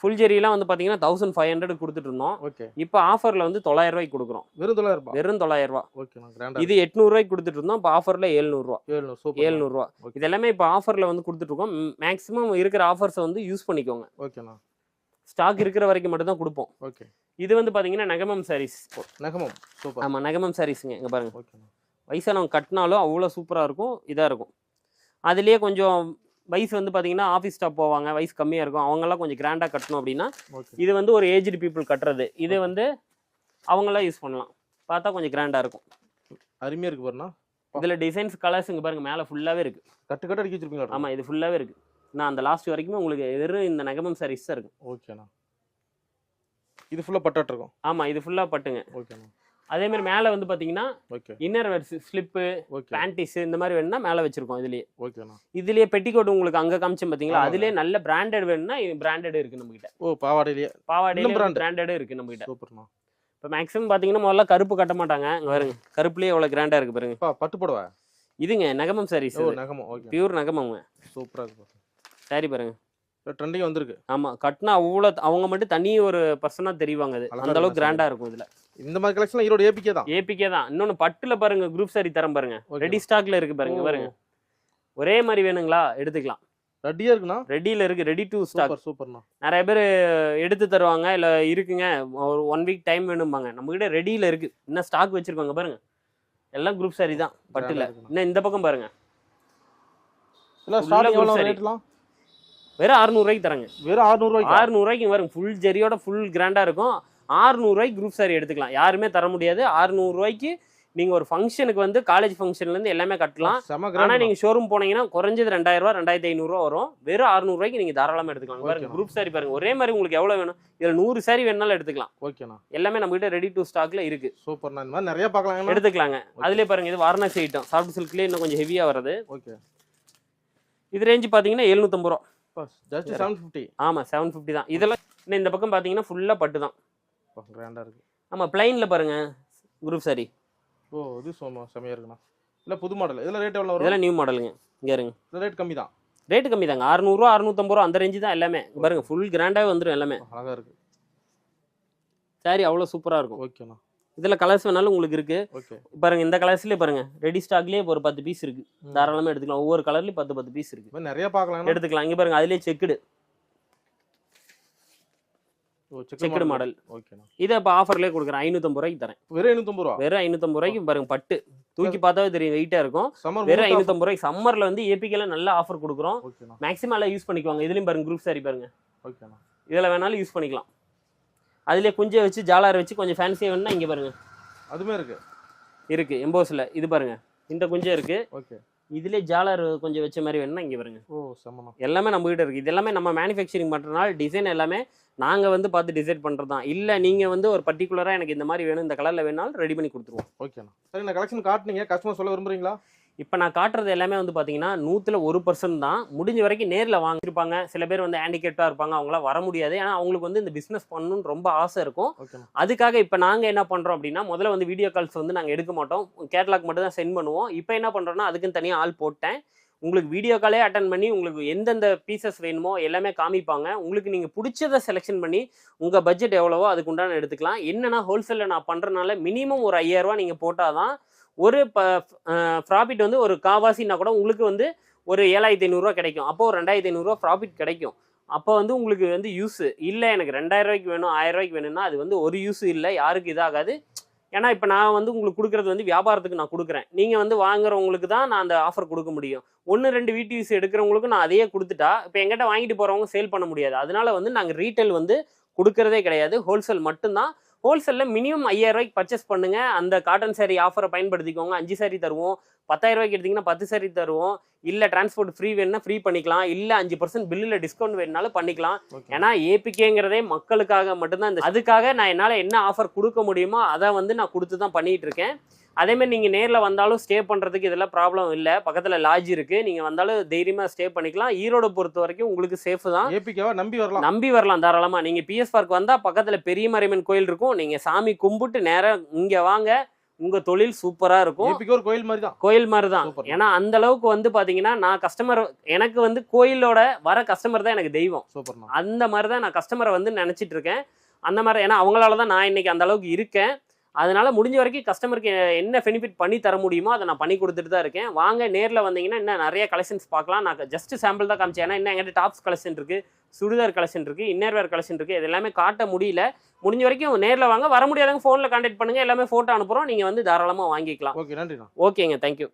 ஃபுல் ஜெரிலாம் வந்து பார்த்தீங்கன்னா 1500 கொடுத்துட்டு இருந்தோம். ஓகே. இப்போ ஆஃபரில் வந்து 900 ரூபாய்க்கு கொடுக்குறோம். வெறும் 900 ரூபா. வெறும் 900 ரூபா. ஓகேண்ணா. கிராண்டா. இது 800 ரூபாய்க்கு கொடுத்துட்டு இருந்தோம். இப்போ ஆஃபரில் 700 ரூபா. 700 ரூபா. இது எல்லாமே இப்போ ஆஃபரில் வந்து கொடுத்துட்டு இருக்கோம். மேக்ஸிமம் இருக்கிற ஆஃபர்ஸை வந்து யூஸ் பண்ணிக்கோங்க. ஓகேண்ணா. ஸ்டாக் இருக்கிற வரைக்கும் மட்டும் தான் கொடுப்போம். ஓகே. இது வந்து பார்த்தீங்கன்னா நகமம் சாரீஸ். நகமம். சூப்பர். ஆமாம், நகமம் சாரீஸுங்க. இங்கே பாருங்க. ஓகேண்ணா. வயசானவங்க கட்டினாலும் அவ்வளோ சூப்பராக இருக்கும். இதாக இருக்கும். அதுலேயே கொஞ்சம் வயசு வந்து பார்த்தீங்கன்னா ஆஃபீஸ் ஸ்டாப் போவாங்க, வயசு கம்மியாக இருக்கும், அவங்கெல்லாம் கொஞ்சம் கிராண்டாக கட்டணும் அப்படின்னா இது வந்து ஒரு ஏஜ்டு பீப்புள் கட்டுறது. இது வந்து அவங்களாம் யூஸ் பண்ணலாம். பார்த்தா கொஞ்சம் கிராண்டாக இருக்கும். அருமையாக இருக்குது பாருண்ணா. இதில் டிசைன்ஸ் கலர்ஸ் இங்கே பாருங்கள், மேலே ஃபுல்லாகவே இருக்குது. கட்டு கட்டு அடிக்க வச்சிருப்பீங்களா? ஆமாம், இது ஃபுல்லாகவே இருக்குது. நான் அந்த லாஸ்ட் வரைக்குமே உங்களுக்கு வெறும் இந்த நகமம் சாரீஸ் தான் இருக்கும். ஓகேண்ணா. இது ஃபுல்லாக பட்டு இருக்கும். ஆமாம், இது ஃபுல்லாக பட்டுங்க. ஓகேண்ணா. அதே மாதிரி மேலே வந்து பார்த்தீங்கன்னா இன்னர் வேர்ஸ், ஸ்லிப்பு, பேண்டிஸ் இந்த மாதிரி வேணும்னா மேலே வச்சிருக்கோம். இதுலேயே. ஓகேண்ணா. இதுலேயே பெட்டிக்கோட் உங்களுக்கு அங்கே காமிச்சோம் பார்த்தீங்களா, அதுலேயே நல்ல பிராண்டட் வேணும்னா பிராண்டட் இருக்குது நம்மகிட்ட. ஓ, பாவாடையிலேயே பிராண்டட் இருக்குது நம்மகிட்ட. சூப்பர்ண்ணா. இப்போ மேக்ஸிமம் பார்த்தீங்கன்னா முதல்ல கருப்பு கட்ட மாட்டாங்க. இங்கே பாருங்க, கருப்புலேயே எவ்வளோ கிராண்டாக இருக்குது பாருங்க. பட்டு போடுவா இதுங்க நகமம் சாரீஸ். நகமம். ஓகே. பியூர் நகமங்க. சூப்பராக இருக்கு சாரி பாருங்க. ட்ரெண்டிங் வந்திருக்கு. ஆமாம், கட்டினா அவ்வளோ அவங்க மட்டும் தனி ஒரு பர்சனாக தெரிவாங்க. அது அந்த அளவுக்கு கிராண்டாக இருக்கும். இதில் இந்த மாதிரி கலெக்ஷன் ஈரோடு ஏபிகே தான். ஏபிகே தான். இன்னொன்று பட்டில் பாருங்க, குரூப் சாரி தரம் பாருங்க, ரெடி ஸ்டாக்ல இருக்கு பாருங்க. பாருங்க, ஒரே மாதிரி வேணுங்களா எடுத்துக்கலாம். ரெடியா இருக்குண்ணா? ரெடியில் இருக்கு, ரெடி டு ஸ்டாக். சூப்பர்ண்ணா. நிறைய பேர் எடுத்து தருவாங்க, இல்லை இருக்குங்க ஒரு 1 வீக் டைம் வேணும்பாங்க. நம்மகிட்ட ரெடியில் இருக்கு, இன்னும் ஸ்டாக் வச்சிருக்காங்க பாருங்க. எல்லாம் குரூப் சாரி தான் பட்டில். இன்னும் இந்த பக்கம் பாருங்க, வெறும் 600 ரூபாய்க்கு தராங்க. வெறும் 600 ரூபாய்க்கு. 600 ரூபாய்க்கு வரும். ஃபுல் ஜெரியோட ஃபுல் கிராண்டா இருக்கும். 600 ரூபாய்க்கு குரூப் சாரி எடுத்துக்கலாம். யாருமே தர முடியாது. 600 ரூபாய்க்கு நீங்க ஒரு ஃபங்க்ஷனுக்கு வந்து காலேஜ் ஃபங்க்ஷன்ல இருந்து எல்லாமே கட்டலாம். ஆனா நீங்க ஷோரூம் போனீங்கன்னா குறைஞ்சது 2000 ரூபாய் 2500 ரூபா வரும். வெறும் 600 ரூபாய்க்கு நீங்க தாராளமா எடுத்துக்கலாம். பாருங்க, குரூப் சாரி பாருங்க, ஒரே மாதிரி உங்களுக்கு எவ்வளவு வேணும். இதுல 100 சாரி வேணாலும் எடுத்துக்கலாம். ஓகேண்ணா. எல்லாமே நம்ம கிட்ட ரெடி டு ஸ்டாக்ல இருக்கு. சூப்பர்ண்ணா. இந்த மாதிரி நிறைய பார்க்கலாம், எடுத்துக்கலாங்க. அதுலயே பாருங்க, இது வாரணாசி ஐட்டம், சாஃப்ட் சில்க்லயே இன்னும் கொஞ்சம் ஹெவியா வருது. ஓகே. இது ரேஞ்ச் பாத்தீங்கன்னா 750 ரூபா. ஜஸ்ட் 750. ஆமா, 750 தான். இதெல்லாம் இன்னும் இந்த பக்கம் பாத்தீங்கன்னா ஃபுல்லா பட்டு தான். கிராண்டா இருக்கு. ஆமா, பிளைன்ல பாருங்க குரூப் சாரி. ஓ, இது செமையா இருக்குண்ணா. இல்ல புது மாடல். இதெல்லாம் ரேட் எவ்வளவு வரும்? இதெல்லாம் நியூ மாடலுங்க. இங்க இருங்க, ரேட் கம்மி தான். ரேட் கம்மி தாங்க. 600 ரூபா 650 ரூபா அந்த ரேஞ்சு தான் எல்லாமே. பாருங்க, ஃபுல் கிராண்டாவே வந்துரும் எல்லாமே. அழகா இருக்கு சாரி, அவ்வளவு சூப்பரா இருக்கும். ஓகேண்ணா. இதுல கலர்ஸ் வேணாலும் உங்களுக்கு இருக்கு. ஓகே. பாருங்க இந்த கலர்ஸ்லயே பாருங்க ரெடி ஸ்டாக்லயே ஒரு 10 பீஸ் இருக்கு. தாராளமா எடுத்துக்கலாம். ஒவ்வொரு கலர்லயும் 10 பீஸ் இருக்கு. நிறைய பார்க்கலாம். எடுத்துக்கலாம். இங்க பாருங்க அதுலயே செக்குடு. Checked model. ஓகேண்ணா. இதை இப்போ ஆஃபர்லேயே கொடுக்குறேன். 550 ரூபாய்க்கு தரேன். வெறும் 550 ரூபா. வெறும் 550 ரூபாய்க்கு பாருங்க. பட்டு தூக்கி பார்த்தாவே தெரியும், வெயிட்டா இருக்கும். வெறும் 550 ரூபாய்க்கு சம்மர்ல வந்து ஏபிகேல நல்ல ஆஃபர் கொடுக்குறோம். மேக்ஸிமம் எல்லாம் யூஸ் பண்ணிக்குவாங்க. இதுலயும் பாருங்க குரூப் சாரி பாருங்க. ஓகேண்ணா. இதுல வேணாலும் யூஸ் பண்ணிக்கலாம். அதுலயே குஞ்சை வச்சு ஜாலார் வச்சு கொஞ்சம் ஃபேன்சியா வேணும்னா இங்க பாருங்க அதுமே இருக்கு எம்போஸ்ல. இது பாருங்க இந்த குஞ்சை இருக்கு. ஓகே. இதுல ஜாலர் கொஞ்சம் வச்ச மாதிரி வேணும்னா இங்க பாருங்க. ஓ சமமா. எல்லாமே நம்ம கிட்ட இருக்கு. இது எல்லாமே நம்ம மேனுஃபேக்சரிங் பண்றதுனால டிசைன் எல்லாமே நாங்க வந்து பார்த்து டிசைட் பண்றதுதான். இல்ல நீங்க வந்து ஒரு பர்டிகுலரா எனக்கு இந்த மாதிரி வேணும், இந்த கலர்ல வேணாலும் ரெடி பண்ணி கொடுத்துருவோம். ஓகேண்ணா. சரி, இந்த கலெக்ஷன் காட்டுனீங்க, கஸ்டமர் சொல்ல விரும்புறீங்களா? இப்போ நான் காட்டுறது எல்லாமே வந்து பார்த்தீங்கன்னா 100% தான். முடிஞ்ச வரைக்கும் நேரில் வாங்கியிருப்பாங்க. சில பேர் வந்து ஹேண்டிகேப்டாக இருப்பாங்க, அவங்களாம் வர முடியாது. ஏன்னா அவங்களுக்கு வந்து இந்த பிஸ்னஸ் பண்ணணும்னு ரொம்ப ஆசை இருக்கும். அதுக்காக இப்போ நாங்கள் என்ன பண்ணுறோம் அப்படின்னா, முதல்ல வந்து வீடியோ கால்ஸ் வந்து நாங்கள் எடுக்க மாட்டோம், கேட்லாக் மட்டும் தான் சென்ட் பண்ணுவோம். இப்போ என்ன பண்ணுறோன்னா அதுக்குன்னு தனியாக ஆள் போட்டேன். உங்களுக்கு வீடியோ காலே அட்டன் பண்ணி உங்களுக்கு எந்தெந்த பீசஸ் வேணுமோ எல்லாமே காமிப்பாங்க. உங்களுக்கு நீங்கள் பிடிச்சதை செலெக்ஷன் பண்ணி உங்கள் பட்ஜெட் எவ்வளவோ அதுக்கு உண்டான எடுத்துக்கலாம். என்னென்னா ஹோல்சேலில் நான் பண்ணுறதுனால மினிமம் ஒரு 5000 ரூபா நீங்கள் போட்டால் தான் ஒரு ப்ராஃபிட் வந்து ஒரு காவாசின்னா கூட உங்களுக்கு வந்து ஒரு 7500 ரூபா கிடைக்கும். அப்போ ஒரு 2500 ரூபா ப்ராஃபிட் கிடைக்கும். அப்போ வந்து உங்களுக்கு வந்து யூஸ் இல்லை. எனக்கு 2000 ரூபாய்க்கு வேணும், 1000 ரூபாய்க்கு வேணும்னா அது வந்து ஒரு யூஸ் இல்லை, யாருக்கு இதாகாது. ஏன்னா இப்போ நான் வந்து உங்களுக்கு கொடுக்குறது வந்து வியாபாரத்துக்கு நான் கொடுக்குறேன். நீங்கள் வந்து வாங்குறவங்களுக்கு தான் நான் அந்த ஆஃபர் கொடுக்க முடியும். 1-2 வீட்டு யூஸ் எடுக்கிறவங்களுக்கு நான் அதையே கொடுத்துட்டா இப்போ எங்கிட்ட வாங்கிட்டு போகிறவங்க சேல் பண்ண முடியாது. அதனால வந்து நாங்கள் ரீட்டைல் வந்து கொடுக்கறதே கிடையாது, ஹோல்சேல் மட்டும்தான். ஹோல்சேலில் மினிமம் 5000 ரூபாய்க்கு பர்ச்சேஸ் பண்ணுங்க. அந்த காட்டன் சாரி ஆஃபரை பயன்படுத்திக்கோங்க. 5 சாரி தருவோம். 10000 ரூபாய்க்கு எடுத்தீங்கன்னா 10 சாரி தருவோம். இல்லை டிரான்ஸ்போர்ட் ஃப்ரீ வேணும்னா ஃப்ரீ பண்ணிக்கலாம். இல்லை 5% பில்லில் டிஸ்கவுண்ட் வேணுனாலும் பண்ணிக்கலாம். ஏன்னா ஏபிகேங்கிறதே மக்களுக்காக மட்டும்தான். அதுக்காக நான் என்னால் என்ன ஆஃபர் கொடுக்க முடியுமோ அதை வந்து நான் கொடுத்து தான் பண்ணிட்டு இருக்கேன். அதேமாதிரி நீங்கள் நேரில் வந்தாலும் ஸ்டே பண்ணுறதுக்கு இதெல்லாம் ப்ராப்ளம் இல்லை. பக்கத்தில் லாட்ஜ் இருக்குது, நீங்கள் வந்தாலும் தைரியமாக ஸ்டே பண்ணிக்கலாம். ஈரோடு பொறுத்த வரைக்கும் உங்களுக்கு சேஃப் தான். ஏபிகேவா நம்பி வரலாம் தாராளமாக. நீங்கள் பிஎஸ் பார்க் வந்தால் பக்கத்தில் பெரிய மாரியம்மன் கோயில் இருக்கும். நீங்கள் சாமி கும்பிட்டு நேராக இங்கே வாங்க, உங்கள் தொழில் சூப்பராக இருக்கும். ஒரு கோயில் மாதிரி தான். ஏன்னா அந்த அளவுக்கு வந்து பார்த்தீங்கன்னா நான் கஸ்டமர், எனக்கு வந்து கோயிலோட வர கஸ்டமர் தான் எனக்கு தெய்வம். அந்த மாதிரி தான் நான் கஸ்டமரை வந்து நினச்சிட்டு இருக்கேன். அந்த மாதிரி ஏன்னா அவங்களால தான் நான் இன்னைக்கு அந்த அளவுக்கு இருக்கேன். அதனால முடிஞ்ச வரைக்கும் கஸ்டமருக்கு என்ன பெனிஃபிட் பண்ணி தர முடியுமோ அதை நான் பண்ணி கொடுத்துட்டு தான் இருக்கேன். வாங்க நேரில் வந்தீங்கன்னா இன்னும் நிறைய கலெக்ஷன்ஸ் பார்க்கலாம். நான் ஜஸ்ட் சாம்பிள் தான் காமிச்சேன். ஏன்னா இன்னும் எங்கிட்ட டாப்ஸ் கலெக்ஷன் இருக்குது, சுடிதார் கலெக்ஷன் இருக்குது, இன்னர்வேர் கலெக்ஷன் இருக்குது. இது எல்லாமே காட்ட முடியல. முடிஞ்ச வரைக்கும் நேரில் வாங்க. வர முடியாதவங்க ஃபோனில் கான்டாக்ட் பண்ணுங்கள். எல்லாமே ஃபோட்டோ அனுப்புகிறோம். நீங்கள் வந்து தாராளமாக வாங்கிக்கலாம். ஓகே, நன்றிண்ணா. ஓகேங்க, தேங்க்யூ.